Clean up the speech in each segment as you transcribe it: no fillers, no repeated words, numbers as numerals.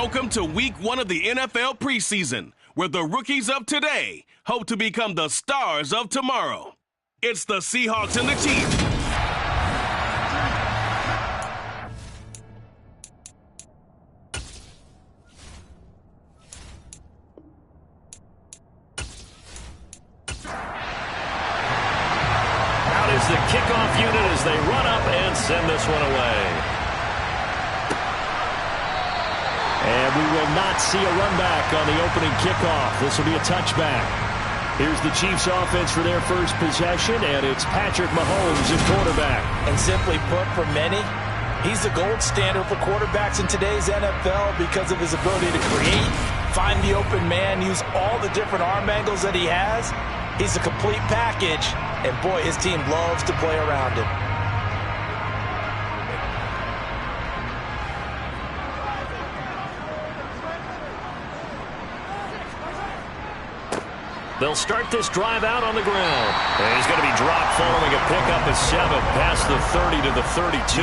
Welcome to week 1 of the NFL preseason, where the rookies of today hope to become the stars of tomorrow. It's the Seahawks and the Chiefs. Out is the kickoff unit as they run up and send this one away. And we will not see a run back on the opening kickoff. This will be a touchback. Here's the Chiefs offense for their first possession, and it's Patrick Mahomes at quarterback. And simply put, for many, he's the gold standard for quarterbacks in today's NFL because of his ability to create, find the open man, use all the different arm angles that he has. He's a complete package, and boy, his team loves to play around him. They'll start this drive out on the ground. And he's going to be dropped following a pickup of 7 past the 30 to the 32.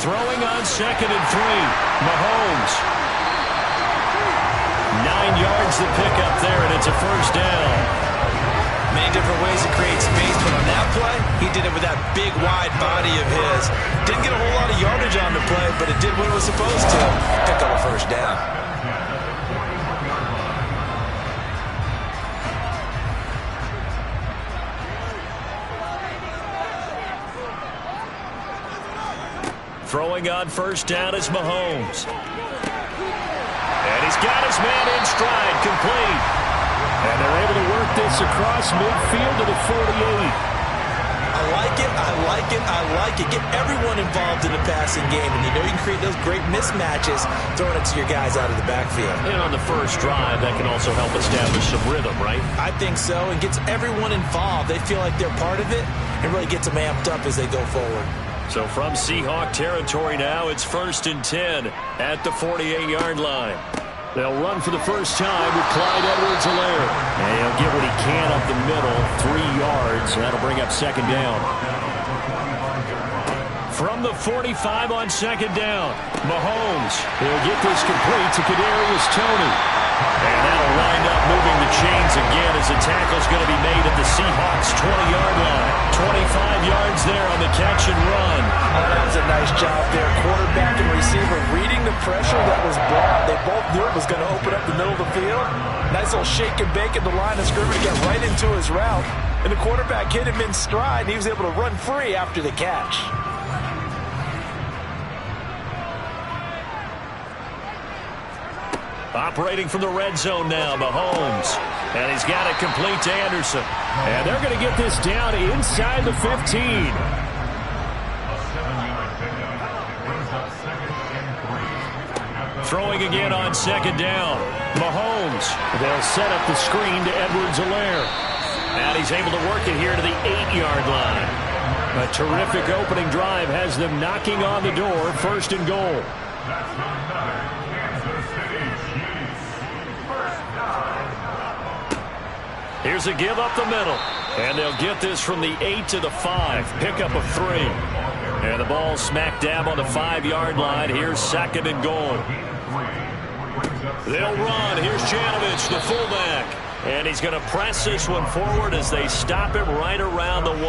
Throwing on 2nd and 3. Mahomes. 9 yards to pick up there, and it's a first down. Many different ways to create space, but on that play, he did it with that big, wide body of his. Didn't get a whole lot of yardage on the play, but it did what it was supposed to. Pick up a first down. Throwing on first down is Mahomes. And he's got his man in stride, complete. And they're able to work this across midfield to the 48. I like it, I like it, I like it. Get everyone involved in the passing game. And you know you can create those great mismatches throwing it to your guys out of the backfield. And on the first drive, that can also help establish some rhythm, right? I think so, and gets everyone involved. They feel like they're part of it and really gets them amped up as they go forward. So from Seahawk territory now, it's 1st and 10 at the 48-yard line. They'll run for the first time with Clyde Edwards-Helaire. And he'll get what he can up the middle, 3 yards, and that'll bring up 2nd down. From the 45 on 2nd down, Mahomes. He'll get this complete to Kadarius Toney. And that'll wind up moving the chains again as the tackle's going to be made at the Seahawks' 20-yard line. 25 yards there on the catch and run. Oh, that was a nice job there. Quarterback and receiver reading the pressure that was brought. They both knew it was going to open up the middle of the field. Nice little shake and bake at the line of scrimmage to get right into his route. And the quarterback hit him in stride, and he was able to run free after the catch. Operating from the red zone now, Mahomes. And he's got it complete to Anderson. And they're going to get this down inside the 15. Throwing again on 2nd down. Mahomes. They'll set up the screen to Edwards-Helaire. And he's able to work it here to the 8-yard line. A terrific opening drive has them knocking on the door, 1st and goal. Here's a give up the middle. And they'll get this from the 8 to the 5. Pickup of 3. And the ball smack dab on the 5-yard line. Here's 2nd and goal. They'll run. Here's Janovich, the fullback. And he's going to press this one forward as they stop him right around the 1.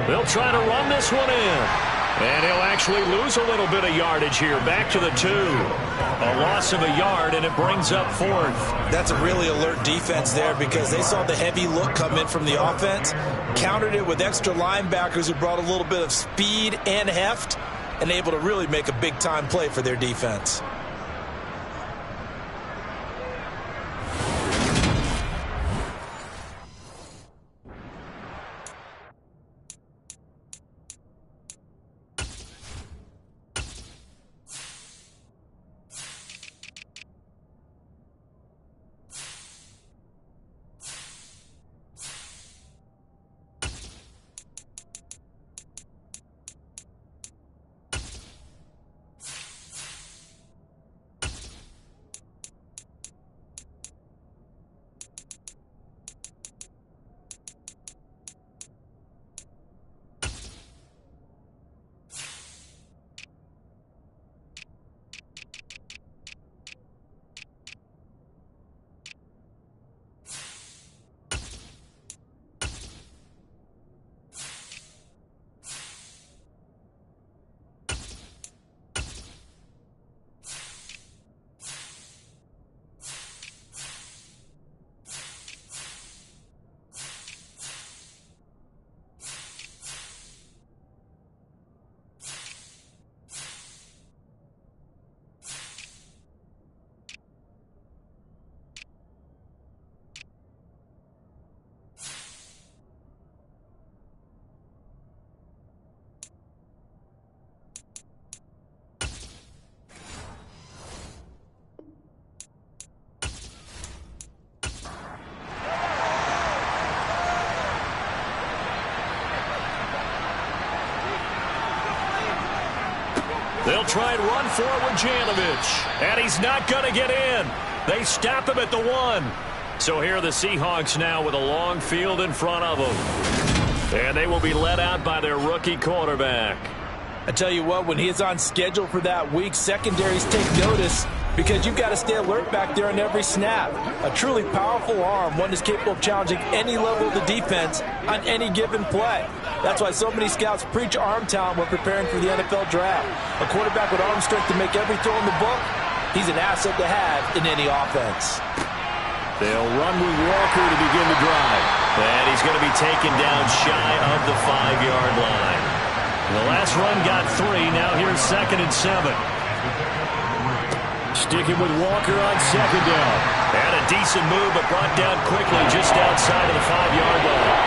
They'll try to run this one in. And he'll actually lose a little bit of yardage here. Back to the 2. A loss of a yard, and it brings up 4th. That's a really alert defense there because they saw the heavy look come in from the offense, countered it with extra linebackers who brought a little bit of speed and heft, and able to really make a big-time play for their defense. try and run for it with Janovich. And he's not going to get in. They stop him at the 1. So here are the Seahawks now with a long field in front of them. And they will be led out by their rookie quarterback. I tell you what, when he is on schedule for that week, secondaries take notice because you've got to stay alert back there on every snap. A truly powerful arm, one that's capable of challenging any level of the defense on any given play. That's why so many scouts preach arm talent when preparing for the NFL draft. A quarterback with arm strength to make every throw in the book, he's an asset to have in any offense. They'll run with Walker to begin the drive. And he's going to be taken down shy of the 5-yard line. The last run got 3. Now here's 2nd and 7. Sticking with Walker on 2nd down. And a decent move, but brought down quickly just outside of the 5-yard line.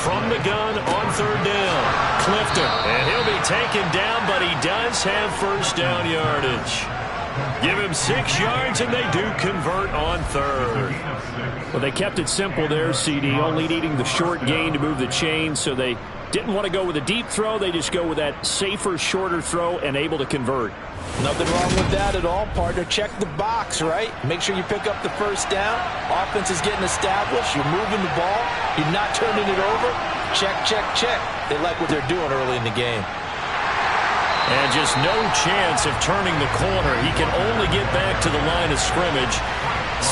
From the gun on 3rd down. Clifton. And he'll be taken down, but he does have first down yardage. Give him 6 yards, and they do convert on 3rd. Well, they kept it simple there, CD, only needing the short gain to move the chains, so they didn't want to go with a deep throw. They just go with that safer, shorter throw and able to convert. Nothing wrong with that at all, partner. Check the box, right? Make sure you pick up the first down. Offense is getting established. You're moving the ball. You're not turning it over. Check, check, check. They like what they're doing early in the game. And just no chance of turning the corner. He can only get back to the line of scrimmage.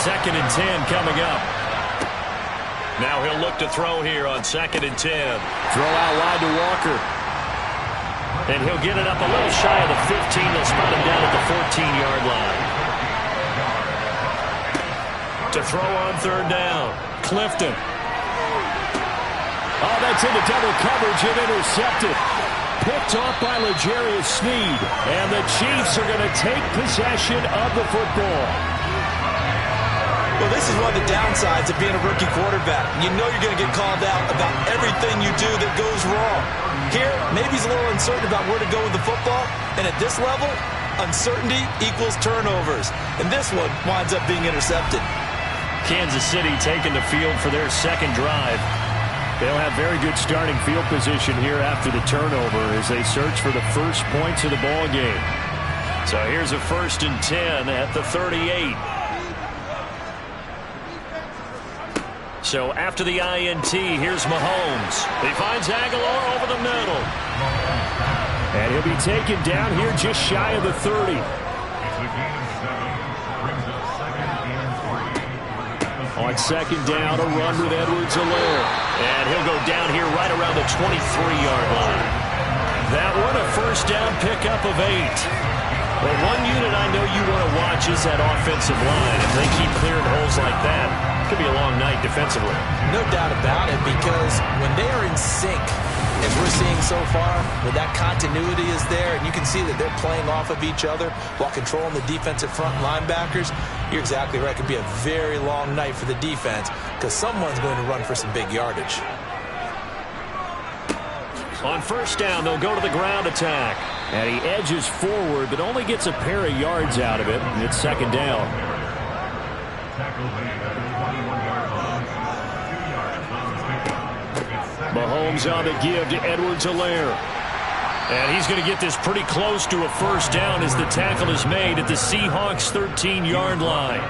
2nd and 10 coming up. Now he'll look to throw here on 2nd and 10. Throw out wide to Walker. And he'll get it up a little shy of the 15. They'll spot him down at the 14-yard line. To throw on 3rd down. Clifton. Oh, that's into double coverage and intercepted. Picked off by L'Jarius Sneed. And the Chiefs are going to take possession of the football. Well, this is one of the downsides of being a rookie quarterback. You know you're going to get called out about everything you do that goes wrong. Here, maybe he's a little uncertain about where to go with the football. And at this level, uncertainty equals turnovers. And this one winds up being intercepted. Kansas City taking the field for their 2nd drive. They'll have very good starting field position here after the turnover as they search for the first points of the ball game. So here's a 1st and 10 at the 38. So after the INT, here's Mahomes. He finds Aguilar over the middle. And he'll be taken down here just shy of the 30. On 2nd down, a run with Edwards-Helaire. And he'll go down here right around the 23-yard line. That one a first down pickup of 8. Well, one unit I know you want to watch is that offensive line. If they keep clearing holes like that, it could be a long night defensively. No doubt about it, because when they are in sync, as we're seeing so far, when that continuity is there, and you can see that they're playing off of each other while controlling the defensive front linebackers, you're exactly right. It could be a very long night for the defense because someone's going to run for some big yardage. On 1st down, they'll go to the ground attack. And he edges forward, but only gets a pair of yards out of it. And it's 2nd down. Mahomes on the give to Edwards-Helaire. And he's going to get this pretty close to a first down as the tackle is made at the Seahawks' 13-yard line.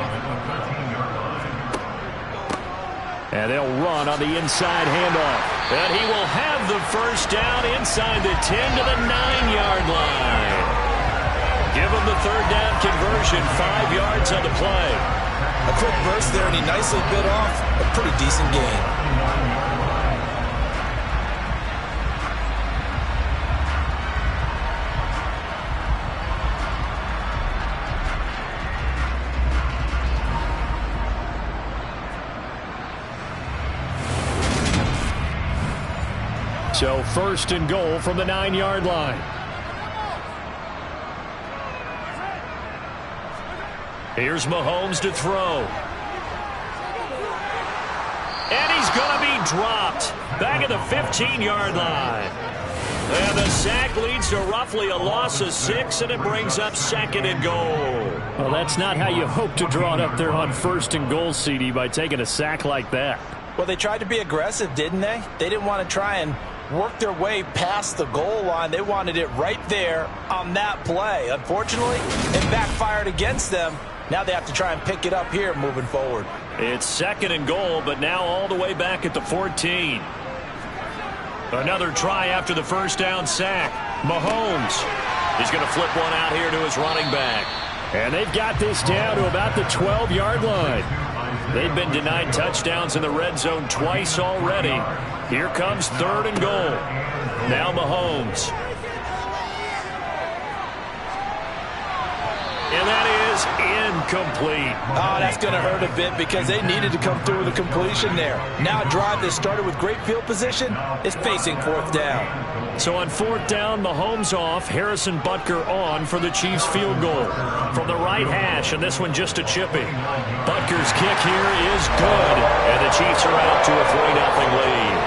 And they'll run on the inside handoff. And he will have the first down inside the 10 to the 9-yard line. Give him the 3rd down conversion, 5 yards on the play. A quick burst there, and he nicely bit off a pretty decent gain. So 1st and goal from the 9-yard line. Here's Mahomes to throw. And he's going to be dropped back at the 15-yard line. And the sack leads to roughly a loss of 6, and it brings up 2nd and goal. Well, that's not how you hope to draw it up there on 1st and goal, CD, by taking a sack like that. Well, they tried to be aggressive, didn't they? They didn't want to try and worked their way past the goal line. They wanted it right there on that play. Unfortunately, it backfired against them. Now they have to try and pick it up here moving forward. It's 2nd and goal, but now all the way back at the 14. Another try after the first down sack. Mahomes is going to flip one out here to his running back. And they've got this down to about the 12-yard line. They've been denied touchdowns in the red zone twice already. Here comes 3rd and goal. Now Mahomes. And that is incomplete. Oh, that's going to hurt a bit because they needed to come through with a completion there. Now a drive that started with great field position is facing 4th down. So on 4th down, Mahomes off, Harrison Butker on for the Chiefs field goal. From the right hash, and this one just a chippy. Butker's kick here is good, and the Chiefs are out to a 3-0 lead.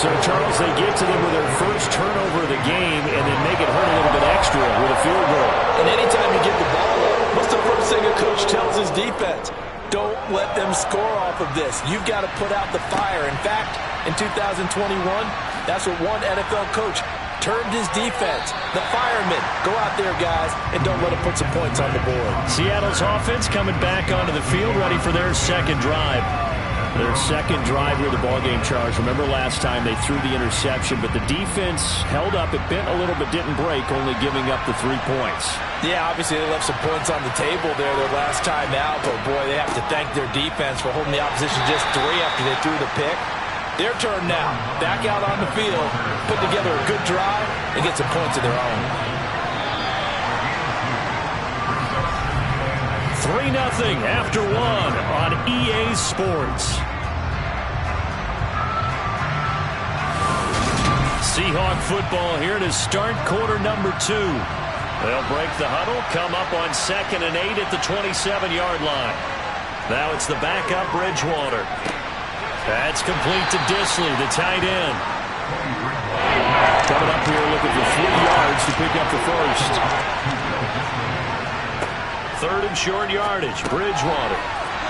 So, Charles, they get to them with their first turnover of the game and then make it hurt a little bit extra with a field goal. And anytime you get the ball up, what's the first thing a coach tells his defense? Don't let them score off of this. You've got to put out the fire. In fact, in 2021, that's what one NFL coach termed his defense. The firemen. Go out there, guys, and don't let them put some points on the board. Seattle's offense coming back onto the field, ready for their second drive. Their second drive here, the ballgame, Charles. Remember last time they threw the interception, but the defense held up. It bent a little but didn't break, only giving up the 3 points. Yeah, obviously they left some points on the table there their last time out, but boy, they have to thank their defense for holding the opposition just 3 after they threw the pick. Their turn now. Back out on the field, put together a good drive, and get some points of their own. 3-0 after 1 on EA Sports. Seahawk football here to start quarter number 2. They'll break the huddle, come up on 2nd and 8 at the 27-yard line. Now it's the backup Bridgewater. That's complete to Disley, the tight end. Coming up here looking for 3 yards to pick up the first. 3rd and short yardage, Bridgewater.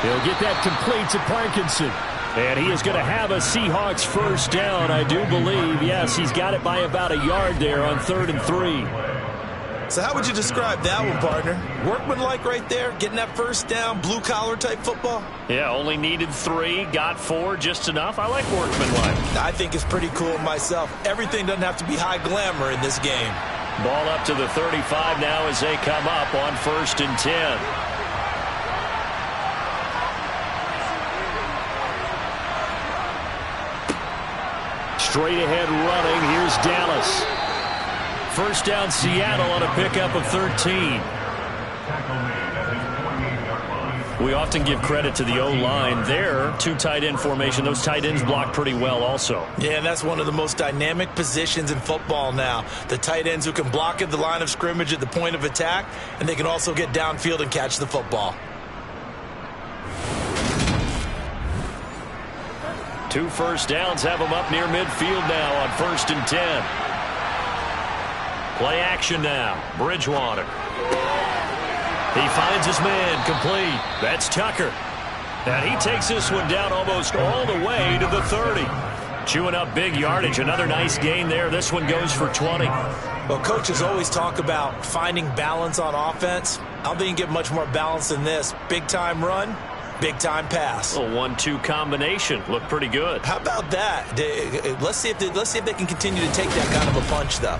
He'll get that complete to Parkinson. And he is going to have a Seahawks first down, I do believe. Yes, he's got it by about a yard there on 3rd and 3. So how would you describe that one, partner? Workmanlike right there, getting that first down, blue-collar type football? Yeah, only needed 3, got 4, just enough. I like workmanlike. I think it's pretty cool myself. Everything doesn't have to be high glamour in this game. Ball up to the 35 now as they come up on 1st and 10. Straight ahead running. Here's Dallas. First down Seattle on a pickup of 13. We often give credit to the O-line. There, 2 tight end formation. Those tight ends block pretty well also. Yeah, and that's one of the most dynamic positions in football now. The tight ends who can block at the line of scrimmage at the point of attack, and they can also get downfield and catch the football. 2 first downs have them up near midfield now on 1st and 10. Play action now. Bridgewater. He finds his man complete. That's Tucker. And he takes this one down almost all the way to the 30. Chewing up big yardage. Another nice gain there. This one goes for 20. Well, coaches always talk about finding balance on offense. I don't think you get much more balance than this. Big-time run, big-time pass. A 1-2 combination. Looked pretty good. How about that? Let's see if they can continue to take that kind of a punch, though.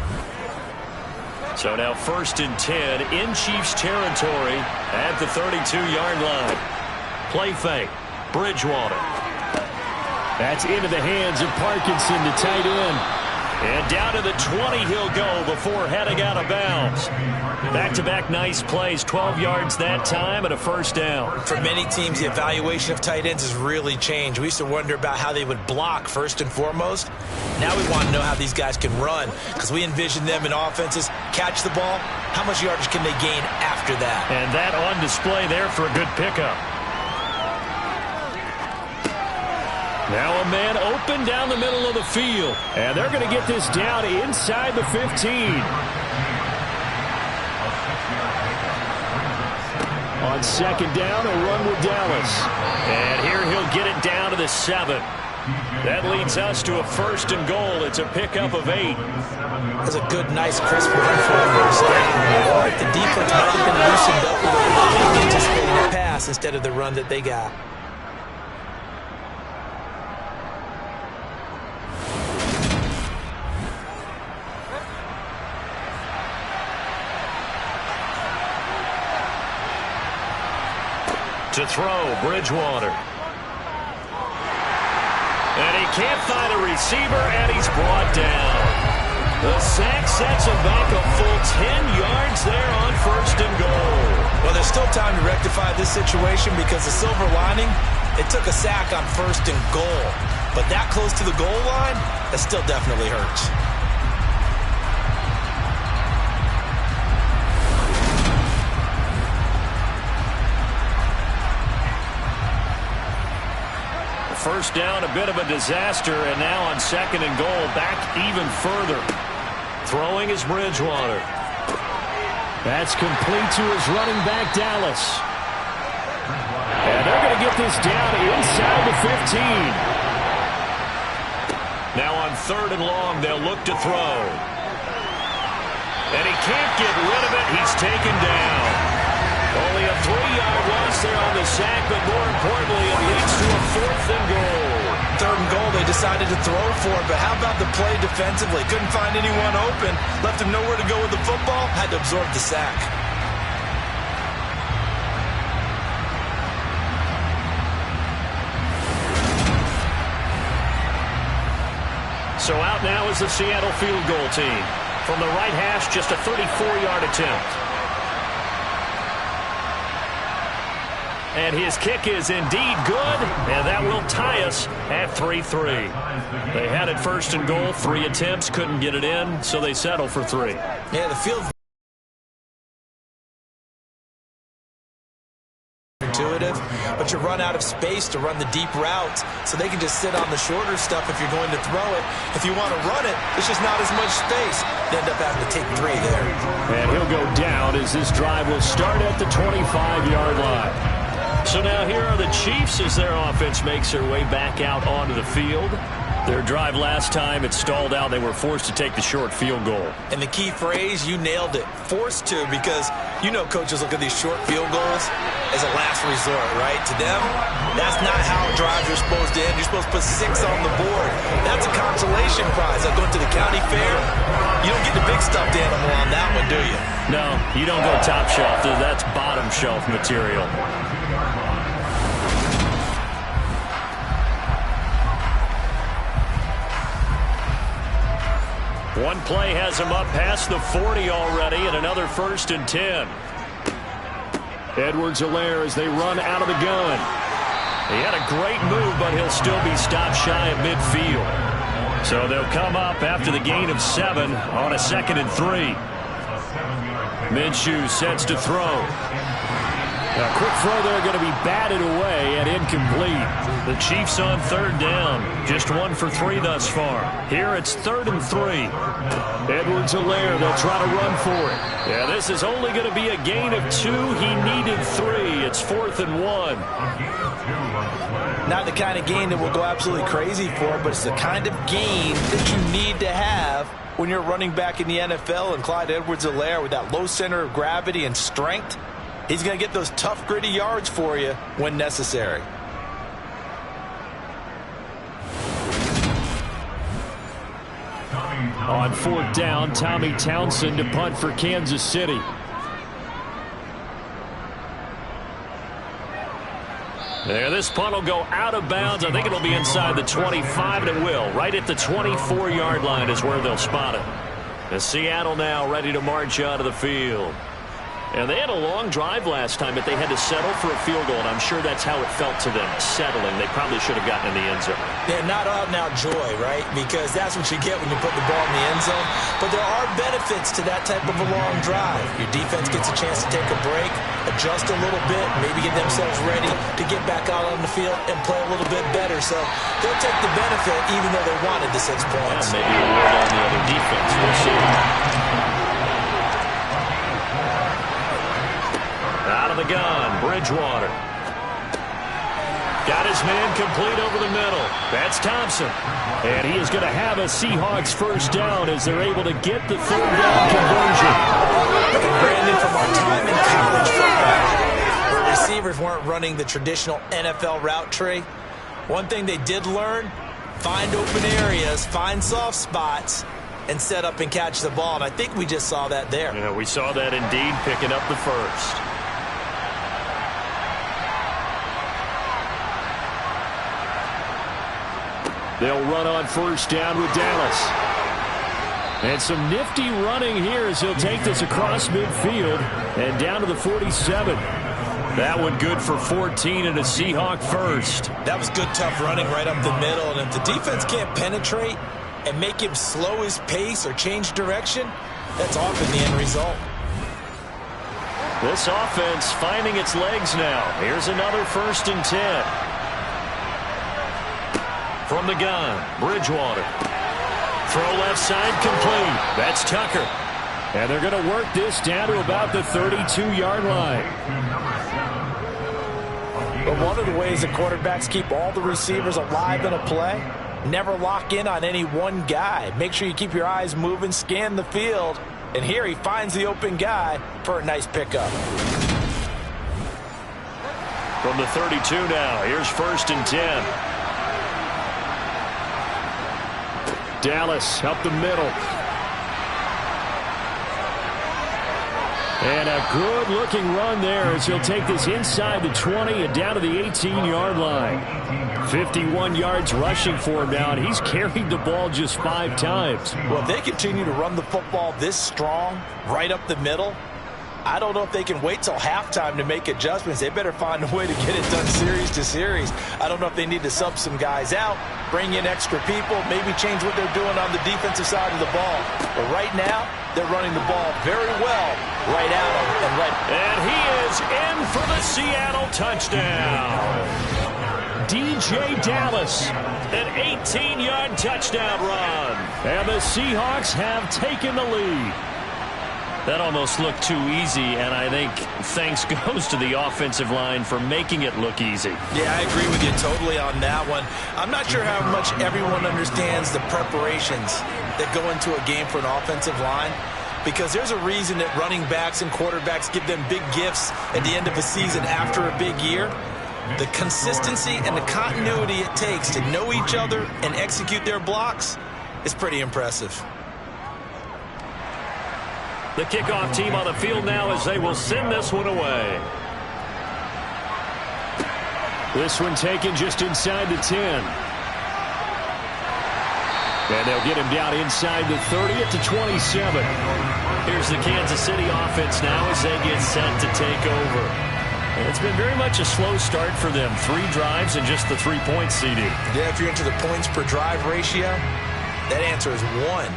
So now 1st and 10 in Chiefs territory at the 32-yard line. Play fake. Bridgewater. That's into the hands of Parkinson, the tight end. And down to the 20 he'll go before heading out of bounds. Back-to-back nice plays. 12 yards that time and a first down. For many teams, the evaluation of tight ends has really changed. We used to wonder about how they would block first and foremost. Now we want to know how these guys can run because we envision them in offenses catch the ball. How much yardage can they gain after that? And that on display there for a good pickup. Now a man open down the middle of the field. And they're going to get this down inside the 15. On 2nd down, a run with Dallas. And here he'll get it down to the 7. That leads us to a 1st and goal. It's a pickup of 8. That's a good, nice, crisp run for a first down. The defense might have been loosened up with a anticipating a pass instead of the run that they got. To throw, Bridgewater. And he can't find a receiver, and he's brought down. The sack sets him back a full 10 yards there on 1st and goal. Well, there's still time to rectify this situation because the silver lining, it took a sack on 1st and goal. But that close to the goal line, that still definitely hurts. First down, a bit of a disaster, and now on 2nd and goal, back even further. Throwing is Bridgewater. That's complete to his running back, Dallas. And they're going to get this down inside the 15. Now on 3rd and long, they'll look to throw. And he can't get rid of it. He's taken down. Only a 3-yard loss there on the sack, but more importantly, it leads to a 4th and goal. 3rd and goal, they decided to throw for it, but how about the play defensively? Couldn't find anyone open, left him nowhere to go with the football, had to absorb the sack. So out now is the Seattle field goal team. From the right hash, just a 34-yard attempt. And his kick is indeed good, and that will tie us at 3-3. They had it 1st and goal, 3 attempts, couldn't get it in, so they settle for 3. Yeah, the field intuitive, but you run out of space to run the deep routes, so they can just sit on the shorter stuff if you're going to throw it. If you want to run it, there's just not as much space. They end up having to take 3 there. And he'll go down as this drive will start at the 25-yard line. So now here are the Chiefs as their offense makes their way back out onto the field. Their drive last time, it stalled out. They were forced to take the short field goal. And the key phrase, you nailed it, forced to, because you know coaches look at these short field goals as a last resort, right? To them, that's not how drives are supposed to end. You're supposed to put 6 on the board. That's a consolation prize. Like going to the county fair, you don't get the big stuffed animal on that one, do you? No, you don't go top shelf. That's bottom shelf material. One play has him up past the 40 already, and another 1st and 10. Edwards-Helaire as they run out of the gun. He had a great move, but he'll still be stopped shy of midfield. So they'll come up after the gain of 7 on a 2nd and 3. Minshew sets to throw. A quick throw there going to be batted away and incomplete. The Chiefs on 3rd down. Just 1 for 3 thus far. Here it's 3rd and 3. Edwards-Helaire, they'll try to run for it. Yeah, this is only going to be a gain of 2. He needed 3. It's 4th and 1. Not the kind of gain that we'll go absolutely crazy for, but it's the kind of gain that you need to have when you're running back in the NFL. And Clyde Edwards-Helaire, with that low center of gravity and strength, he's going to get those tough, gritty yards for you when necessary. On 4th down, Tommy Townsend to punt for Kansas City. There, this punt will go out of bounds. I think it'll be inside the 25, and it will. Right at the 24-yard line is where they'll spot it. And Seattle now ready to march out of the field. And they had a long drive last time, but they had to settle for a field goal, and I'm sure that's how it felt to them, settling. They probably should have gotten in the end zone. Yeah, not out-and-out joy, right? Because that's what you get when you put the ball in the end zone. But there are benefits to that type of a long drive. Your defense gets a chance to take a break, adjust a little bit, maybe get themselves ready to get back out on the field and play a little bit better. So they'll take the benefit even though they wanted the 6 points. Yeah, maybe a word on the other defense. We'll see. Out of the gun, Bridgewater. Got his man complete over the middle. That's Thompson. And he is going to have a Seahawks first down as they're able to get the third down conversion. Brandon, from our time in college football, where receivers weren't running the traditional NFL route tree, one thing they did learn, find open areas, find soft spots, and set up and catch the ball. And I think we just saw that there. Yeah, we saw that indeed, picking up the first. They'll run on first down with Dallas. And some nifty running here as he'll take this across midfield and down to the 47. That one good for 14 and a Seahawk first. That was good, tough running right up the middle. And if the defense can't penetrate and make him slow his pace or change direction, that's often the end result. This offense finding its legs now. Here's another 1st and 10. From the gun, Bridgewater. Throw left side complete. That's Tucker. And they're going to work this down to about the 32-yard line. But one of the ways the quarterbacks keep all the receivers alive in a play, never lock in on any one guy. Make sure you keep your eyes moving, scan the field. And here he finds the open guy for a nice pickup. From the 32 now, here's 1st and 10. Dallas up the middle. And a good-looking run there as he'll take this inside the 20 and down to the 18-yard line. 51 yards rushing for him now, and he's carried the ball just 5 times. Well, if they continue to run the football this strong, right up the middle, I don't know if they can wait till halftime to make adjustments. They better find a way to get it done series to series. I don't know if they need to sub some guys out, bring in extra people, maybe change what they're doing on the defensive side of the ball. But right now, they're running the ball very well right at him. And he is in for the Seattle touchdown. DJ Dallas, an 18-yard touchdown run. And the Seahawks have taken the lead. That almost looked too easy, and I think thanks goes to the offensive line for making it look easy. Yeah, I agree with you totally on that one. I'm not sure how much everyone understands the preparations that go into a game for an offensive line, because there's a reason that running backs and quarterbacks give them big gifts at the end of a season after a big year. The consistency and the continuity it takes to know each other and execute their blocks is pretty impressive. The kickoff team on the field now as they will send this one away. This one taken just inside the 10. And they'll get him down inside the 30 at the 27. Here's the Kansas City offense now as they get set to take over. And it's been very much a slow start for them. 3 drives and just the 3-point CD. Yeah, if you're into the points per drive ratio, that answer is 1.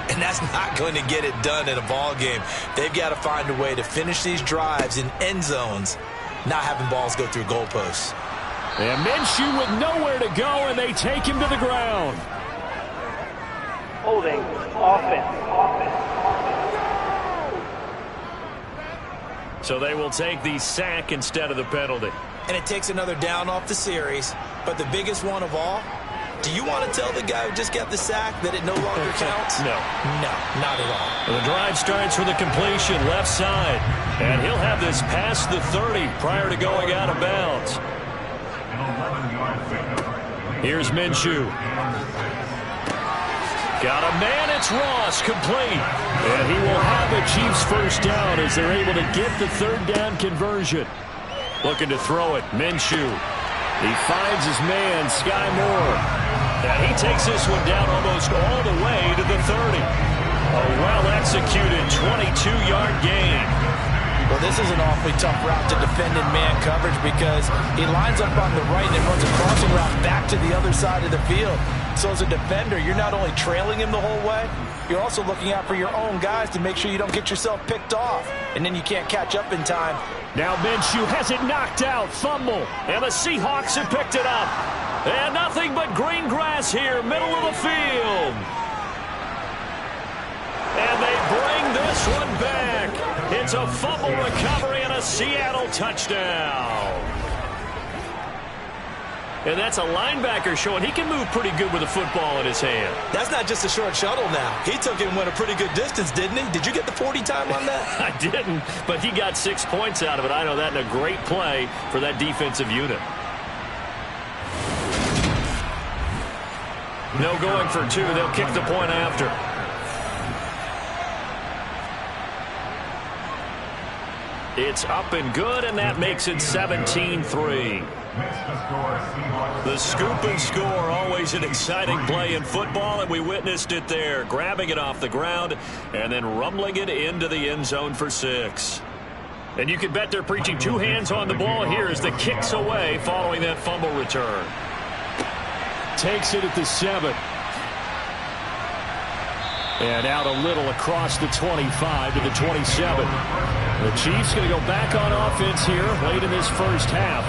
And that's not going to get it done in a ball game. They've got to find a way to finish these drives in end zones, not having balls go through goalposts. And Minshew with nowhere to go, and they take him to the ground. Holding offense. So they will take the sack instead of the penalty. And it takes another down off the series. But the biggest one of all, do you want to tell the guy who just got the sack that it no longer counts? No. No, not at all. The drive starts with a completion left side. And he'll have this past the 30 prior to going out of bounds. Here's Minshew. Got a man, it's Ross, complete. And he will have the Chiefs first down as they're able to get the third down conversion. Looking to throw it, Minshew. He finds his man, Sky Moore. And he takes this one down almost all the way to the 30. A well-executed 22-yard gain. Well, this is an awfully tough route to defend in man coverage because he lines up on the right and runs a crossing route back to the other side of the field. So as a defender, you're not only trailing him the whole way, you're also looking out for your own guys to make sure you don't get yourself picked off. And then you can't catch up in time. Now Minshew has it knocked out. Fumble. And the Seahawks have picked it up. And nothing but green grass here, middle of the field. And they bring this one back. It's a fumble recovery and a Seattle touchdown. And that's a linebacker showing he can move pretty good with a football in his hand. That's not just a short shuttle now. He took it and went a pretty good distance, didn't he? Did you get the 40 time on that? I didn't, but he got 6 points out of it. I know that in a great play for that defensive unit. No going for two. They'll kick the point after. It's up and good, and that makes it 17-3. The scoop and score, always an exciting play in football, and we witnessed it there, grabbing it off the ground and then rumbling it into the end zone for 6. And you can bet they're preaching two hands on the ball here as the kick's away following that fumble return. Takes it at the 7. And out a little across the 25 to the 27. The Chiefs going to go back on offense here late in this first half.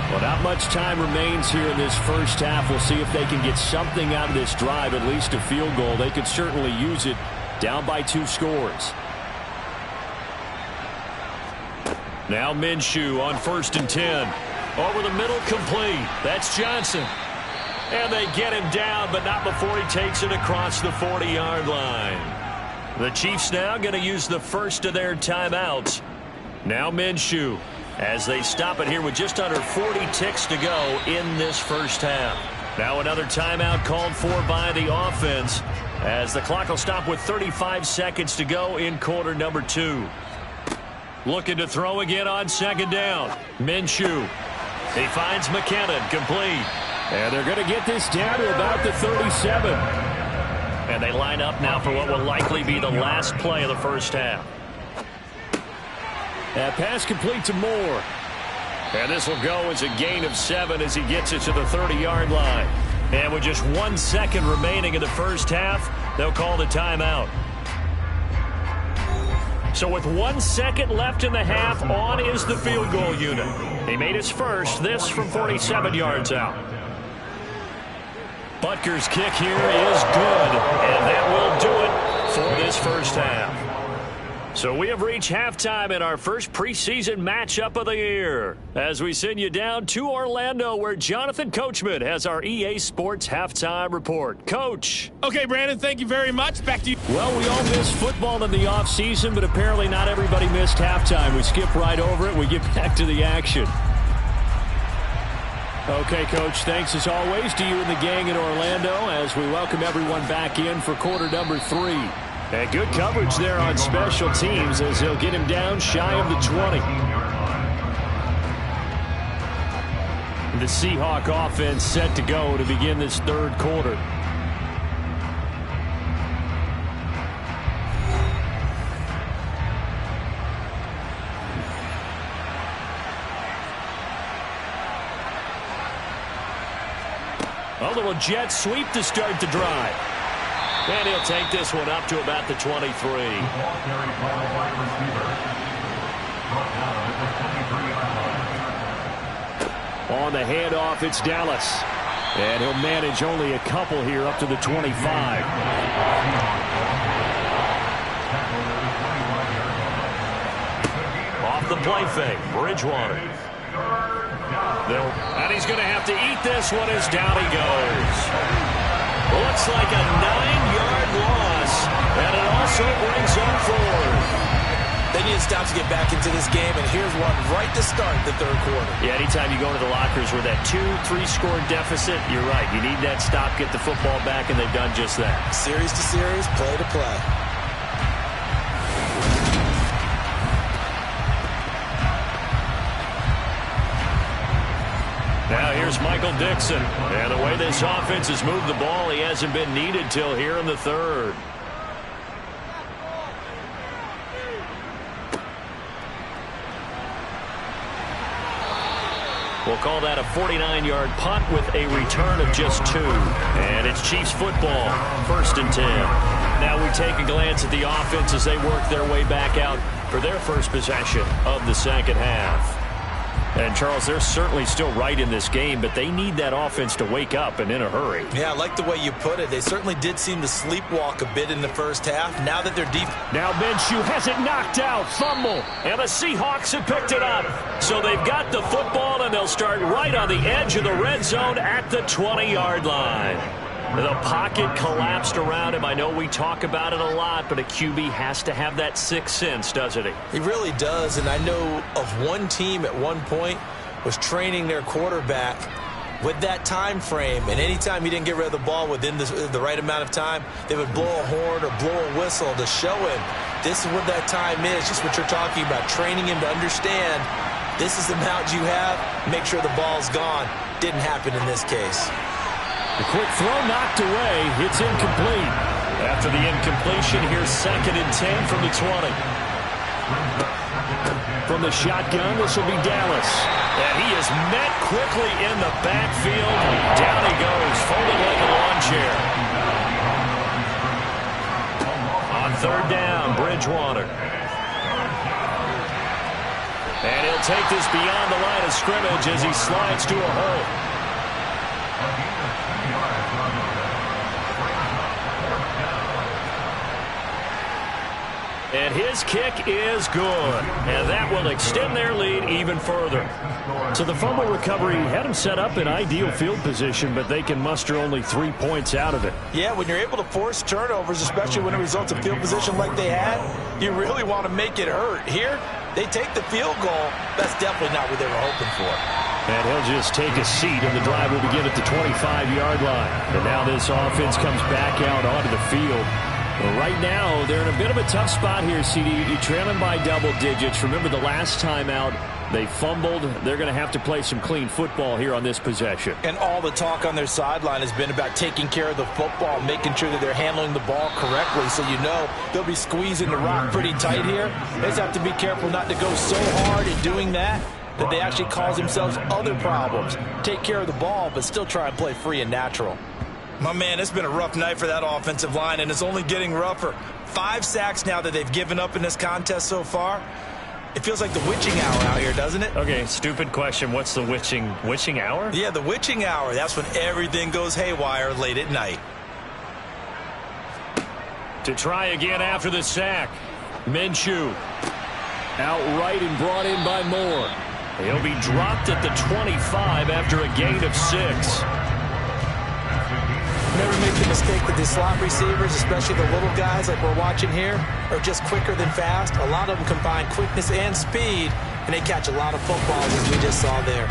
Well, not much time remains here in this first half. We'll see if they can get something out of this drive, at least a field goal. They could certainly use it down by 2 scores. Now Minshew on 1st and 10. Over the middle, complete. That's Johnson. And they get him down, but not before he takes it across the 40-yard line. The Chiefs now going to use the first of their timeouts. Now Minshew as they stop it here with just under 40 ticks to go in this first half. Now another timeout called for by the offense as the clock will stop with 35 seconds to go in quarter number 2. Looking to throw again on 2nd down. Minshew. He finds McKinnon, complete. And they're going to get this down to about the 37. And they line up now for what will likely be the last play of the first half. That pass complete to Moore. And this will go as a gain of 7 as he gets it to the 30-yard line. And with just 1 second remaining in the first half, they'll call the timeout. So with 1 second left in the half, on is the field goal unit. He made his first, this from 47 yards out. Butker's kick here is good, and that will do it for this first half. So we have reached halftime in our first preseason matchup of the year as we send you down to Orlando where Jonathan Coachman has our EA Sports halftime report. Coach. Okay, Brandon, thank you very much. Back to you. Well, we all missed football in the offseason, but apparently not everybody missed halftime. We skip right over it. We get back to the action. Okay, Coach, thanks as always to you and the gang in Orlando as we welcome everyone back in for quarter number 3. And good coverage there on special teams as he'll get him down shy of the 20. The Seahawk offense set to go to begin this third quarter. A little jet sweep to start the drive. And he'll take this one up to about the 23. On the handoff, it's Dallas. And he'll manage only a couple here up to the 25. Off the play fake, Bridgewater. And he's going to have to eat this one as down he goes. Looks like a 9-yard loss, and it also brings up 4. They need to stop to get back into this game, and here's one right to start the third quarter. Yeah, anytime you go into the lockers with that 2-3 score deficit, you're right. You need that stop, get the football back, and they've done just that. Series to series, play to play. Now here's Michael Dixon. And the way this offense has moved the ball, he hasn't been needed till here in the third. We'll call that a 49-yard punt with a return of just 2. And it's Chiefs football, 1st and 10. Now we take a glance at the offense as they work their way back out for their first possession of the second half. And, Charles, they're certainly still right in this game, but they need that offense to wake up and in a hurry. Yeah, I like the way you put it. They certainly did seem to sleepwalk a bit in the first half. Now that they're deep. Now Minshew has it knocked out. Fumble. And the Seahawks have picked it up. So they've got the football, and they'll start right on the edge of the red zone at the 20-yard line. The pocket collapsed around him. I know we talk about it a lot, but a QB has to have that sixth sense, doesn't he? He really does, and I know of one team at one point was training their quarterback with that time frame, and anytime he didn't get rid of the ball within the right amount of time, they would blow a horn or blow a whistle to show him this is what that time is, just what you're talking about, training him to understand this is the amount you have, make sure the ball's gone. Didn't happen in this case. The quick throw knocked away. It's incomplete. After the incompletion, here's 2nd and 10 from the 20. From the shotgun, this will be Dallas. And he is met quickly in the backfield. Down he goes, folded like a lawn chair. On 3rd down, Bridgewater. And he'll take this beyond the line of scrimmage as he slides to a hole. And his kick is good. And that will extend their lead even further. So the fumble recovery had him set up in ideal field position, but they can muster only 3 points out of it. Yeah, when you're able to force turnovers, especially when it results in field position like they had, you really want to make it hurt. Here, they take the field goal. That's definitely not what they were hoping for. And he'll just take a seat, and the drive will begin at the 25-yard line. And now this offense comes back out onto the field. Well, right now, they're in a bit of a tough spot here, CD. You trail them by double digits. Remember the last time out, they fumbled. They're going to have to play some clean football here on this possession. And all the talk on their sideline has been about taking care of the football, making sure that they're handling the ball correctly. So you know they'll be squeezing the rock pretty tight here. They just have to be careful not to go so hard in doing that they actually cause themselves other problems. Take care of the ball, but still try and play free and natural. My man, it's been a rough night for that offensive line, and it's only getting rougher. 5 sacks now that they've given up in this contest so far. It feels like the witching hour out here, doesn't it? Okay, stupid question. What's the witching hour? Yeah, the witching hour. That's when everything goes haywire late at night. To try again after the sack. Minshew. Outright and brought in by Moore. He'll be dropped at the 25 after a gain of 6. Never make the mistake that the slot receivers, especially the little guys like we're watching here, are just quicker than fast. A lot of them combine quickness and speed, and they catch a lot of footballs, as we just saw there.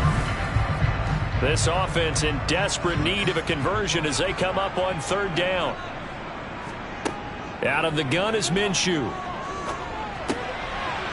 This offense in desperate need of a conversion as they come up on 3rd down. Out of the gun is Minshew.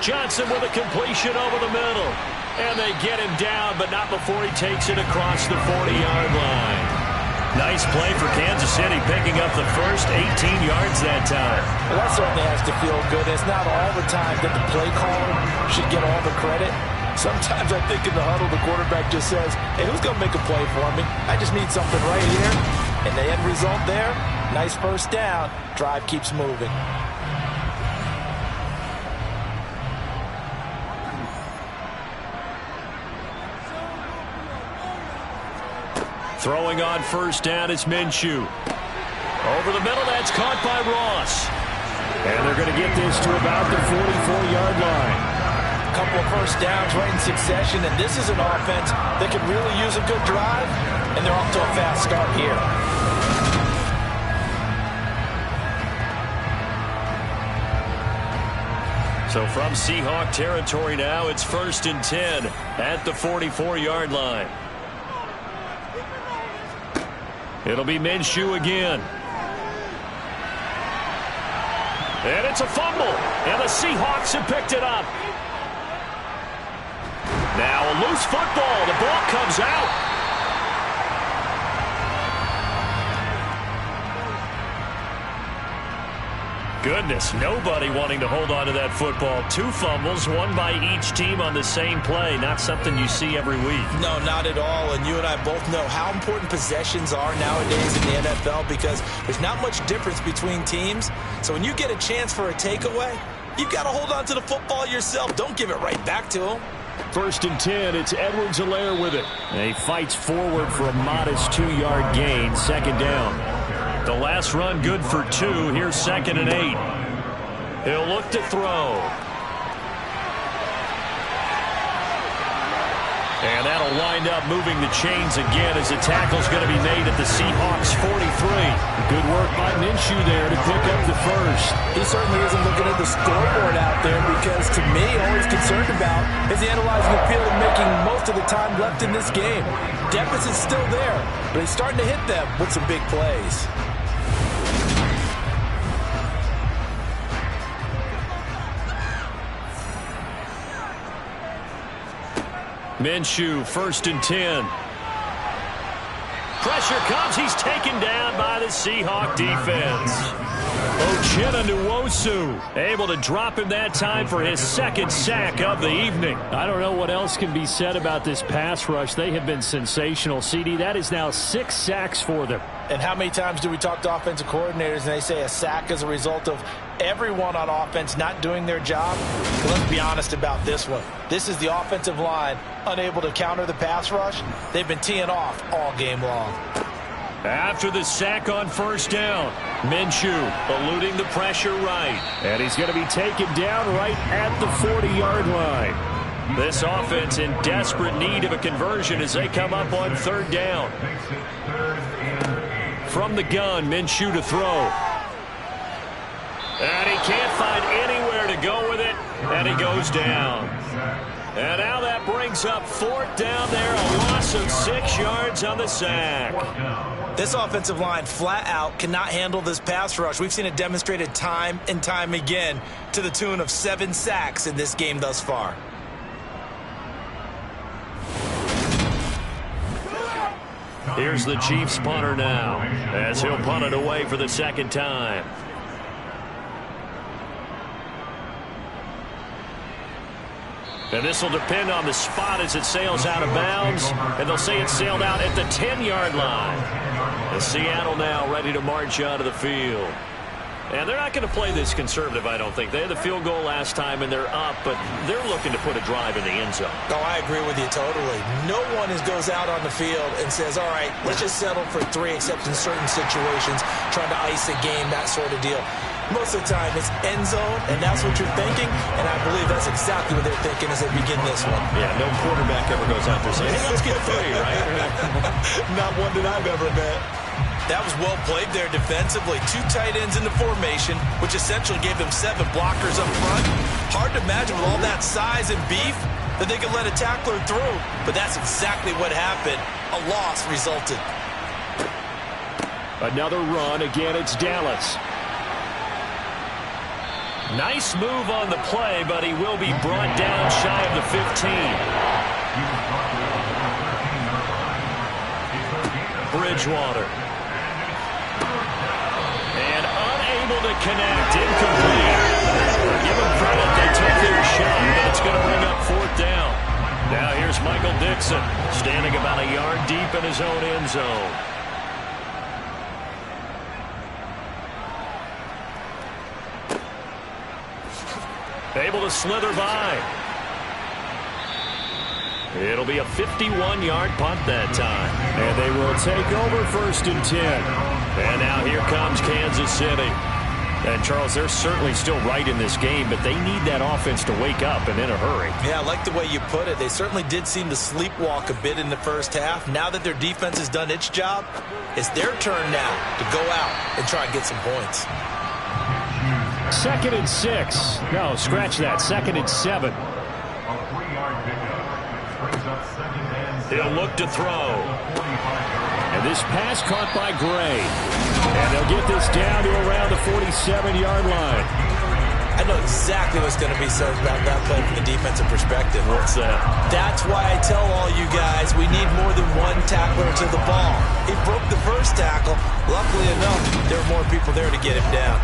Johnson with a completion over the middle. And they get him down, but not before he takes it across the 40-yard line. Nice play for Kansas City, picking up the first 18 yards that time. Well, that certainly has to feel good. It's not all the time that the play caller should get all the credit. Sometimes I think in the huddle, the quarterback just says, hey, who's going to make a play for me? I just need something right here. And the end result there, nice first down. Drive keeps moving. Throwing on 1st down is Minshew. Over the middle, that's caught by Ross. And they're going to get this to about the 44-yard line. A couple of first downs right in succession, and this is an offense that could really use a good drive, and they're off to a fast start here. So from Seahawk territory now, it's 1st and 10 at the 44-yard line. It'll be Minshew again. And it's a fumble. And the Seahawks have picked it up. Now a loose football. The ball comes out. Goodness, nobody wanting to hold on to that football. 2 fumbles, one by each team on the same play. Not something you see every week. No, not at all. And you and I both know how important possessions are nowadays in the NFL because there's not much difference between teams. So when you get a chance for a takeaway, you've got to hold on to the football yourself. Don't give it right back to them. First and 10, it's Edwards-Helaire with it. And he fights forward for a modest 2-yard gain, second down. The last run good for 2. Here's 2nd and 8. He'll look to throw. And that'll wind up moving the chains again as the tackle's going to be made at the Seahawks 43. Good work by Minshew there to pick up the first. He certainly isn't looking at the scoreboard out there because, to me, all he's concerned about is analyzing the field and making most of the time left in this game. Deficit's still there, but he's starting to hit them with some big plays. Minshew, 1st and 10. Pressure comes. He's taken down by the Seahawk defense. Uchenna Nwosu able to drop him that time for his 2nd sack of the evening. I don't know what else can be said about this pass rush. They have been sensational, CD. That is now 6 sacks for them. And how many times do we talk to offensive coordinators and they say a sack is a result of everyone on offense not doing their job? But let's be honest about this one. This is the offensive line unable to counter the pass rush. They've been teeing off all game long. After the sack on 1st down, Minshew eluding the pressure right. And he's going to be taken down right at the 40-yard line. This offense in desperate need of a conversion as they come up on 3rd down. From the gun, Minshew to throw. And he can't find anywhere to go with it, and he goes down. And now that brings up 4th down there, a loss of 6 yards on the sack. This offensive line flat out cannot handle this pass rush. We've seen it demonstrated time and time again to the tune of 7 sacks in this game thus far. Here's the Chiefs punter now as he'll punt it away for the 2nd time. And this will depend on the spot as it sails out of bounds. And they'll say it sailed out at the 10-yard line. And Seattle now ready to march out of the field. And they're not going to play this conservative, I don't think. They had the field goal last time, and they're up, but they're looking to put a drive in the end zone. Oh, I agree with you totally. No one goes out on the field and says, all right, let's just settle for 3, except in certain situations, trying to ice a game, that sort of deal. Most of the time, it's end zone, and that's what you're thinking, and I believe that's exactly what they're thinking as they begin this one. Yeah, no quarterback ever goes out there saying, hey, let's get 3, right? Not one that I've ever met. That was well played there defensively. 2 tight ends in the formation, which essentially gave them 7 blockers up front. Hard to imagine with all that size and beef that they could let a tackler through, but that's exactly what happened. A loss resulted. Another run. Again, it's Dallas. Nice move on the play, but he will be brought down shy of the 15. Bridgewater. And unable to connect. Incomplete. Give them credit. They took their shot, but it's going to bring up 4th down. Now here's Michael Dixon, standing about a yard deep in his own end zone. Able to slither by. It'll be a 51-yard punt that time. And they will take over 1st and 10. And now here comes Kansas City. And, Charles, they're certainly still right in this game, but they need that offense to wake up and in a hurry. Yeah, I like the way you put it. They certainly did seem to sleepwalk a bit in the first half. Now that their defense has done its job, it's their turn now to go out and try and get some points. 2nd and 6. No, scratch that. 2nd and 7. He'll look to throw. And this pass caught by Gray. And they'll get this down to around the 47-yard line. I know exactly what's going to be said about that play from the defensive perspective. What's that? That's why I tell all you guys we need more than one tackler to the ball. He broke the first tackle. Luckily enough, there were more people there to get him down.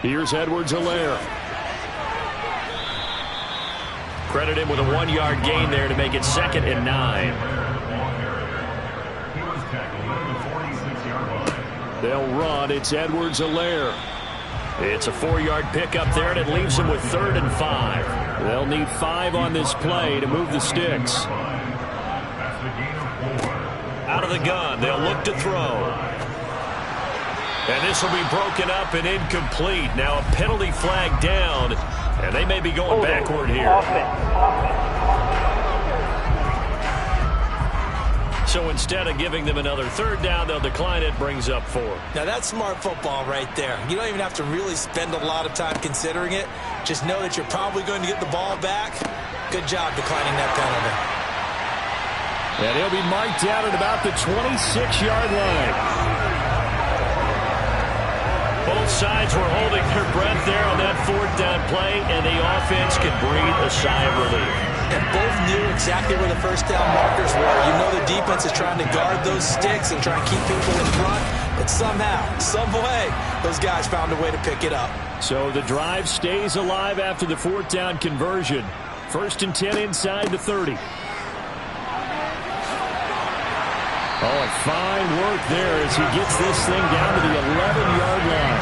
Here's Edwards-Helaire. Credit him with a 1-yard gain there to make it 2nd and 9. They'll run. It's Edwards-Helaire. It's a 4-yard pickup there, and it leaves them with 3rd and 5. They'll need 5 on this play to move the sticks. Out of the gun, they'll look to throw. And this will be broken up and incomplete. Now a penalty flag down, and they may be going backward here. So instead of giving them another 3rd down, they'll decline it, brings up 4. Now that's smart football right there. You don't even have to really spend a lot of time considering it. Just know that you're probably going to get the ball back. Good job declining that penalty. And he'll be marked down at about the 26-yard line. Both sides were holding their breath there on that 4th down play, and the offense could breathe a sigh of relief. And both knew exactly where the first down markers were. You know the defense is trying to guard those sticks and try and keep people in front. But somehow, some way, those guys found a way to pick it up. So the drive stays alive after the 4th down conversion. 1st and 10 inside the 30. Oh, and fine work there as he gets this thing down to the 11-yard line.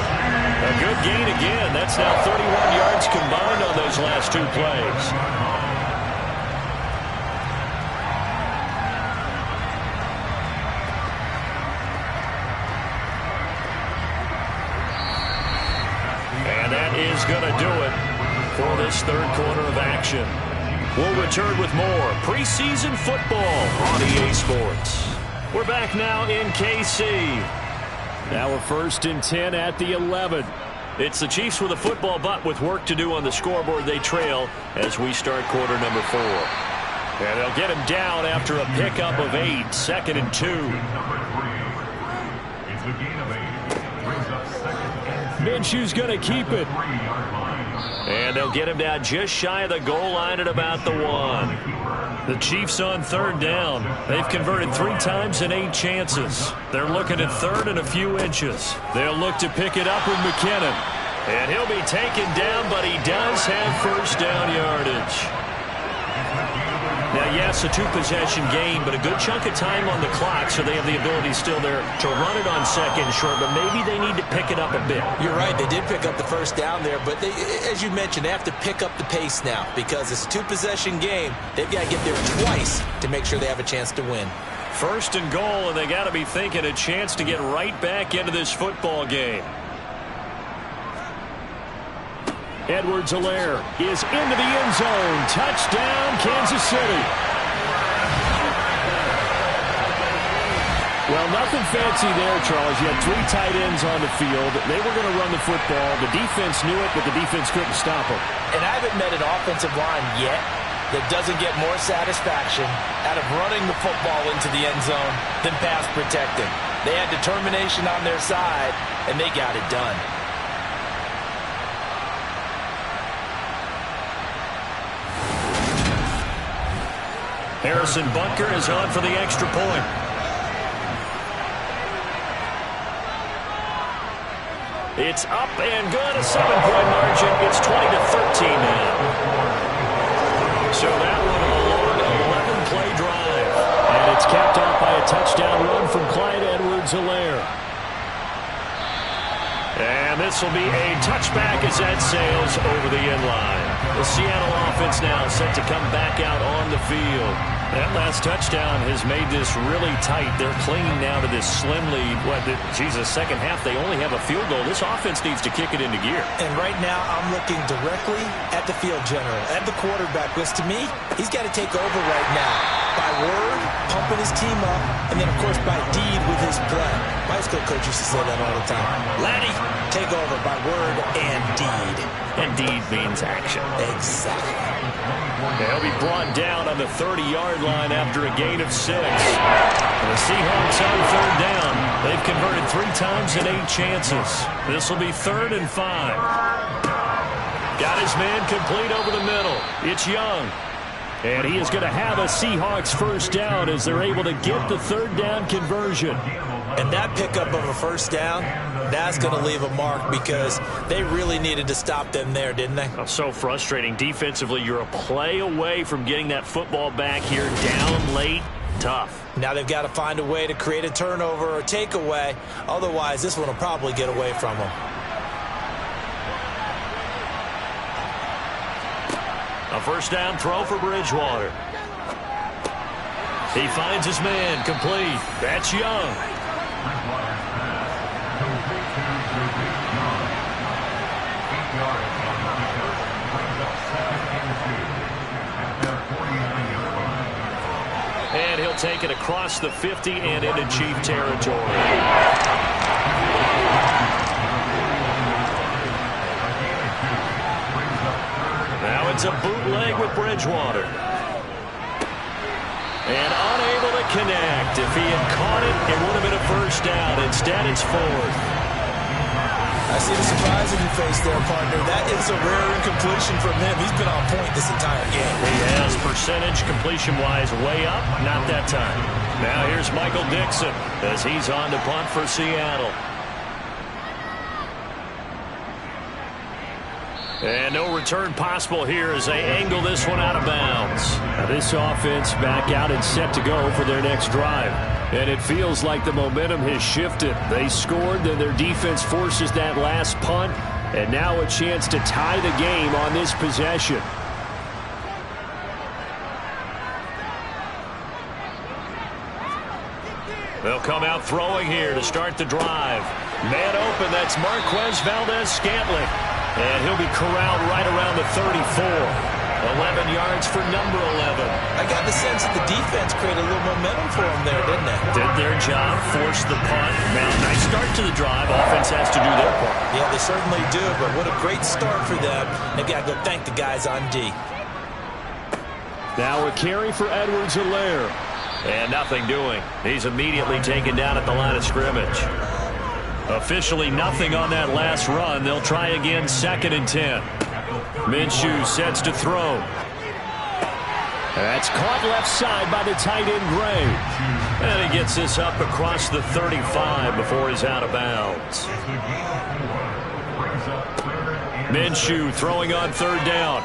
A good gain again. That's now 31 yards combined on those last 2 plays. And that is going to do it for this 3rd quarter of action. We'll return with more preseason football on EA Sports. We're back now in KC. Now a 1st and 10 at the 11. It's the Chiefs with a football, but with work to do on the scoreboard. They trail as we start quarter number 4. And they'll get him down after a pickup of 8. 2nd and 2. Minshew's going to keep it. And they'll get him down just shy of the goal line at about the 1. The Chiefs on 3rd down. They've converted 3 times in 8 chances. They're looking at 3rd and a few inches. They'll look to pick it up with McKinnon. And he'll be taken down, but he does have 1st down yardage. Now, yes, a 2-possession game, but a good chunk of time on the clock, so they have the ability still there to run it on 2nd and short, but maybe they need to pick it up a bit. You're right. They did pick up the 1st down there, but they, as you mentioned, they have to pick up the pace now because it's a 2-possession game. They've got to get there twice to make sure they have a chance to win. 1st and goal, and they got to be thinking a chance to get right back into this football game. Edwards-Helaire is into the end zone. Touchdown, Kansas City. Well, nothing fancy there, Charles. You had 3 tight ends on the field. They were going to run the football. The defense knew it, but the defense couldn't stop them. And I haven't met an offensive line yet that doesn't get more satisfaction out of running the football into the end zone than pass protecting. They had determination on their side, and they got it done. Harrison Butker is on for the extra point. It's up and good, a 7-point margin. It's 20-13 now. So that one a long 11-play drive. And it's capped off by a touchdown run from Clyde Edwards-Helaire. And this will be a touchback as that sails over the end line. The Seattle offense now set to come back out on the field. That last touchdown has made this really tight. They're clinging now to this slim lead. Second half, they only have a field goal. This offense needs to kick it into gear. And right now, I'm looking directly at the field general, at the quarterback, because to me, he's got to take over right now. By word, pumping his team up, and then, of course, by deed with his play. My high school coach used to say that all the time. Laddie, take over by word and deed. And deed means action. Exactly. They'll be brought down on the 30-yard line after a gain of 6. And the Seahawks on 3rd down. They've converted 3 times in 8 chances. This will be 3rd and 5. Got his man complete over the middle. It's Young. And he is going to have a Seahawks 1st down as they're able to get the 3rd down conversion. And that pickup of a 1st down, that's going to leave a mark because they really needed to stop them there, didn't they? Oh, so frustrating. Defensively, you're a play away from getting that football back here down late. Tough. Now they've got to find a way to create a turnover or takeaway. Otherwise, this one will probably get away from them. A first down throw for Bridgewater. He finds his man, complete. That's Young. And he'll take it across the 50 and into Chief territory. Now it's a bootleg with Bridgewater. And unable to connect. If he had caught it, it would have been a first down. Instead, it's fourth. I see the surprise in your face there, partner. That is a rare incompletion from him. He's been on point this entire game. He has percentage completion-wise way up. Not that time. Now here's Michael Dixon as he's on to punt for Seattle. And no return possible here as they angle this one out of bounds. Now this offense back out and set to go for their next drive. And it feels like the momentum has shifted. They scored, then their defense forces that last punt. And now a chance to tie the game on this possession. They'll come out throwing here to start the drive. Man open, that's Marquez Valdez-Scantling. And he'll be corralled right around the 34. 11 yards for number 11. I got the sense that the defense created a little momentum for them there, didn't they? Did their job, forced the punt. Now, nice start to the drive. Offense has to do their part. Yeah, they certainly do, but what a great start for them. They've got to go thank the guys on D. Now a carry for Edwards-Helaire. And nothing doing. He's immediately taken down at the line of scrimmage. Officially nothing on that last run. They'll try again, 2nd and 10. Minshew sets to throw. That's caught left side by the tight end Gray. And he gets this up across the 35 before he's out of bounds. Minshew throwing on 3rd down.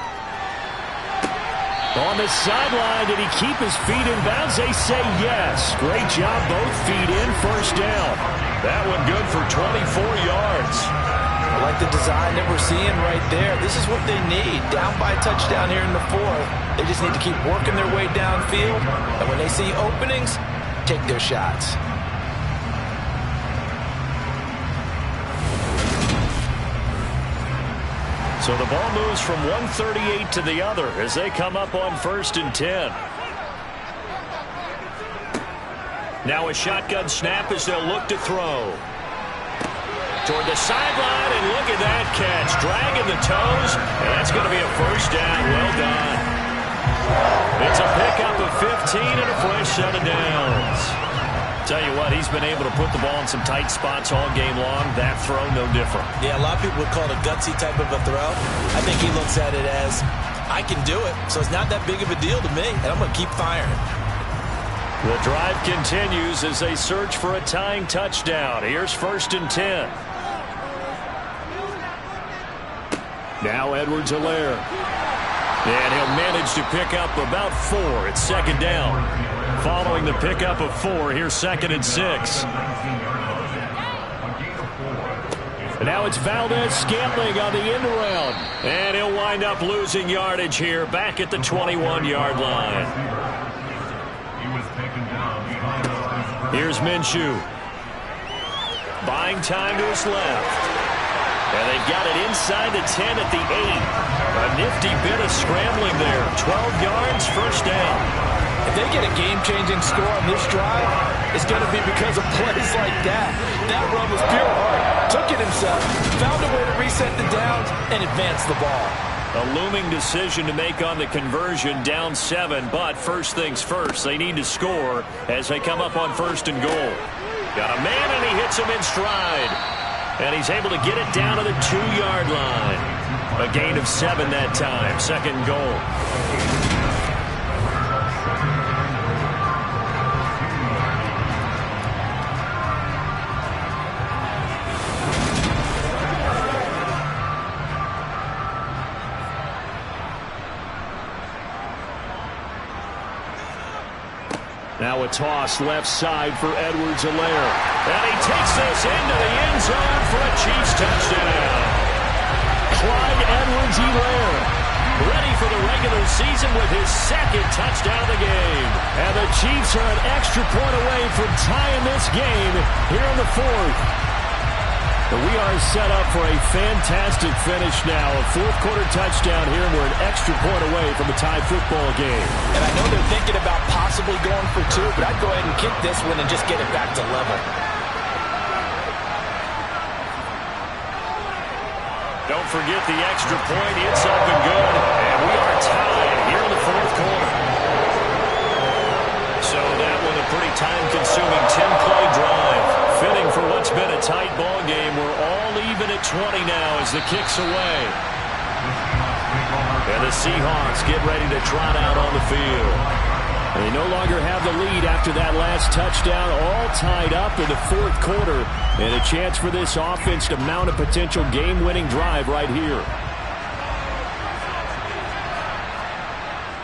On the sideline, did he keep his feet in bounds? They say yes. Great job, both feet in, 1st down. That one good for 24 yards. I like the design that we're seeing right there. This is what they need. Down by a touchdown here in the 4th. They just need to keep working their way downfield. And when they see openings, take their shots. So the ball moves from 138 to the other as they come up on 1st and 10. Now a shotgun snap as they'll look to throw. Toward the sideline, and look at that catch. Dragging the toes, and that's going to be a first down. Well done. It's a pickup of 15 and a fresh set of downs. Tell you what, he's been able to put the ball in some tight spots all game long. That throw, no different. Yeah, a lot of people would call it a gutsy type of a throw. I think he looks at it as, I can do it, so it's not that big of a deal to me, and I'm going to keep firing. The drive continues as they search for a tying touchdown. Here's 1st and 10. Now Edwards-Helaire. And he'll manage to pick up about 4. It's 2nd down. Following the pickup of 4, here's 2nd and 6. Now it's Valdez-Scantling on the end around. And he'll wind up losing yardage here back at the 21-yard line. Here's Minshew. Buying time to his left. And they've got it inside the 10 at the 8. A nifty bit of scrambling there. 12 yards, 1st down. If they get a game-changing score on this drive, it's going to be because of plays like that. That run was pure heart. Took it himself, found a way to reset the downs, and advance the ball. A looming decision to make on the conversion, down 7, but first things first, they need to score as they come up on 1st and goal. Got a man, and he hits him in stride. And he's able to get it down to the 2-yard line. A gain of 7 that time, 2nd goal. Now a toss left side for Edwards-Helaire. And he takes this into the end zone for a Chiefs touchdown. Clyde Edwards-Helaire, ready for the regular season with his second touchdown of the game. And the Chiefs are an extra point away from tying this game here in the fourth. We are set up for a fantastic finish now. A fourth-quarter touchdown here, and we're an extra point away from a tied football game. And I know they're thinking about possibly going for two, but I'd go ahead and kick this one and just get it back to level. Don't forget the extra point. It's up and good. And we are tied here in the fourth quarter. So that was a pretty time-consuming 10-play drive. Fitting for what's been a tight ball game. We're all even at 20 now as the kick's away. And the Seahawks get ready to trot out on the field. They no longer have the lead after that last touchdown, all tied up in the fourth quarter. And a chance for this offense to mount a potential game-winning drive right here.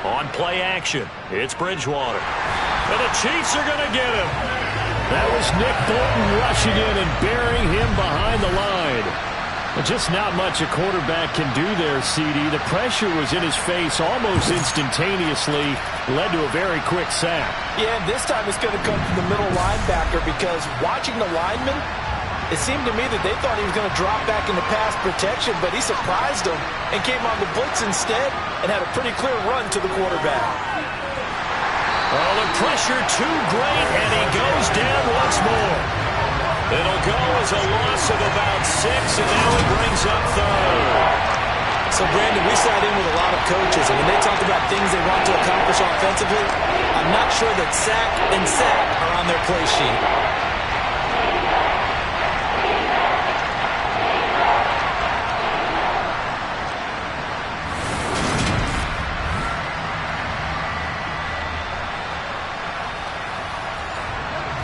On play action, it's Bridgewater. And the Chiefs are going to get him. That was Nick Bolton rushing in and burying him behind the line. Just not much a quarterback can do there, CD. The pressure was in his face almost instantaneously, led to a very quick sack. Yeah, and this time it's going to come from the middle linebacker because watching the lineman, it seemed to me that they thought he was going to drop back into pass protection, but he surprised them and came on the blitz instead and had a pretty clear run to the quarterback. Oh, the pressure too great, and he goes down once more. It'll go as a loss of about 6, and now he brings up third. So, Brandon, we sat in with a lot of coaches, and when they talk about things they want to accomplish offensively, I'm not sure that sack and sack are on their play sheet.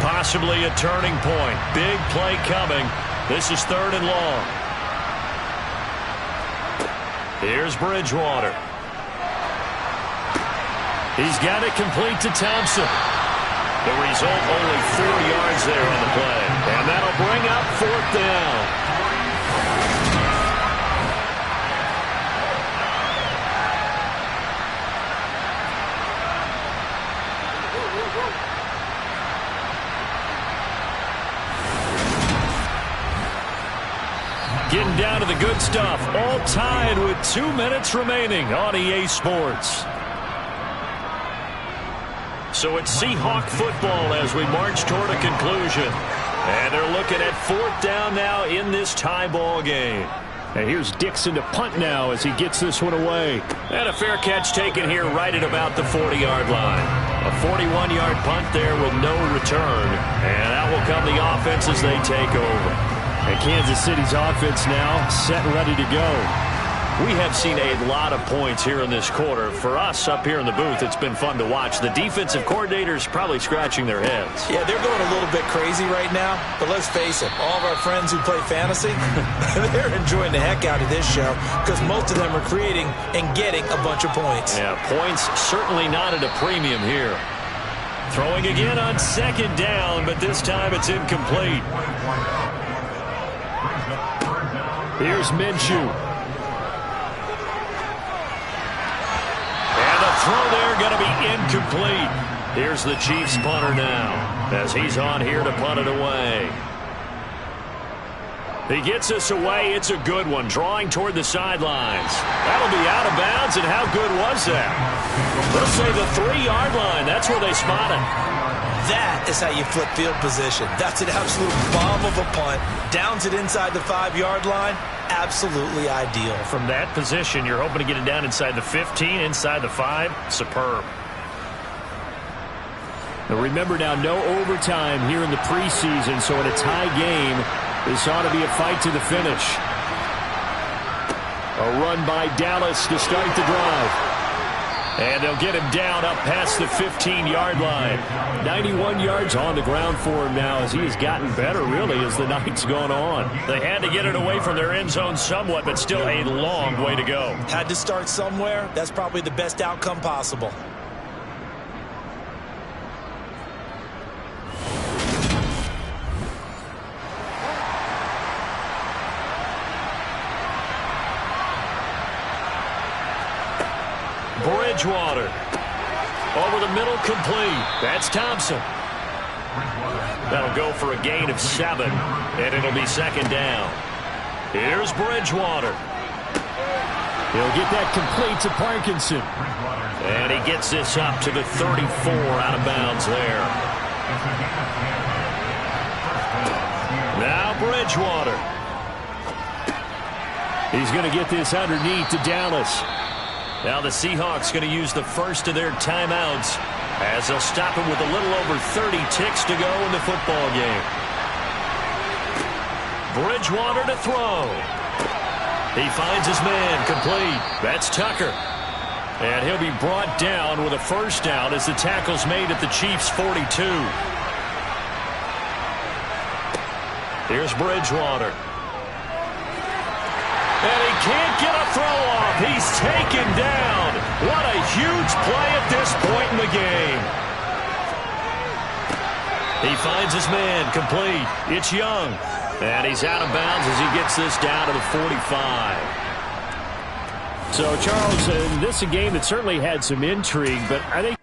Possibly a turning point. Big play coming. This is 3rd and long. Here's Bridgewater. He's got it complete to Thompson. The result, only 4 yards there on the play. And that'll bring up 4th down. Getting down to the good stuff. All tied with 2 minutes remaining on EA Sports. So it's Seahawk football as we march toward a conclusion. And they're looking at 4th down now in this tie ball game. And here's Dixon to punt now as he gets this one away. And a fair catch taken here right at about the 40-yard line. A 41-yard punt there with no return. And out will come the offense as they take over. And Kansas City's offense now set and ready to go. We have seen a lot of points here in this quarter. For us up here in the booth, it's been fun to watch. The defensive coordinators probably scratching their heads. Yeah, they're going a little bit crazy right now. But let's face it, all of our friends who play fantasy, they're enjoying the heck out of this show because most of them are creating and getting a bunch of points. Yeah, points certainly not at a premium here. Throwing again on 2nd down, but this time it's incomplete. Here's Minshew. And the throw there going to be incomplete. Here's the Chiefs punter now as he's on here to punt it away. He gets us away. It's a good one. Drawing toward the sidelines. That'll be out of bounds, and how good was that? They'll say the 3-yard line. That's where they spot it. That is how you flip field position. That's an absolute bomb of a punt. Downs it inside the 5-yard line. Absolutely ideal. From that position, you're hoping to get it down inside the 15, inside the 5. Superb. Now remember now, no overtime here in the preseason, so in a tie game, this ought to be a fight to the finish. A run by Dallas to start the drive. And they'll get him down up past the 15-yard line. 91 yards on the ground for him now as he has gotten better, really, as the night's gone on. They had to get it away from their end zone somewhat, but still a long way to go. Had to start somewhere. That's probably the best outcome possible. Bridgewater. Over the middle, complete. That's Thompson. That'll go for a gain of 7, and it'll be second down. Here's Bridgewater. He'll get that complete to Parkinson. And he gets this up to the 34 out of bounds there. Now Bridgewater. He's going to get this underneath to Dallas. Now the Seahawks going to use the first of their timeouts as they'll stop him with a little over 30 ticks to go in the football game. Bridgewater to throw. He finds his man, complete. That's Tucker. And he'll be brought down with a first down as the tackle's made at the Chiefs' 42. Here's Bridgewater. And he can't get a throw off. He's taken down. What a huge play at this point in the game. He finds his man, complete. It's Young. And he's out of bounds as he gets this down to the 45. So, Charles, this is a game that certainly had some intrigue, but I think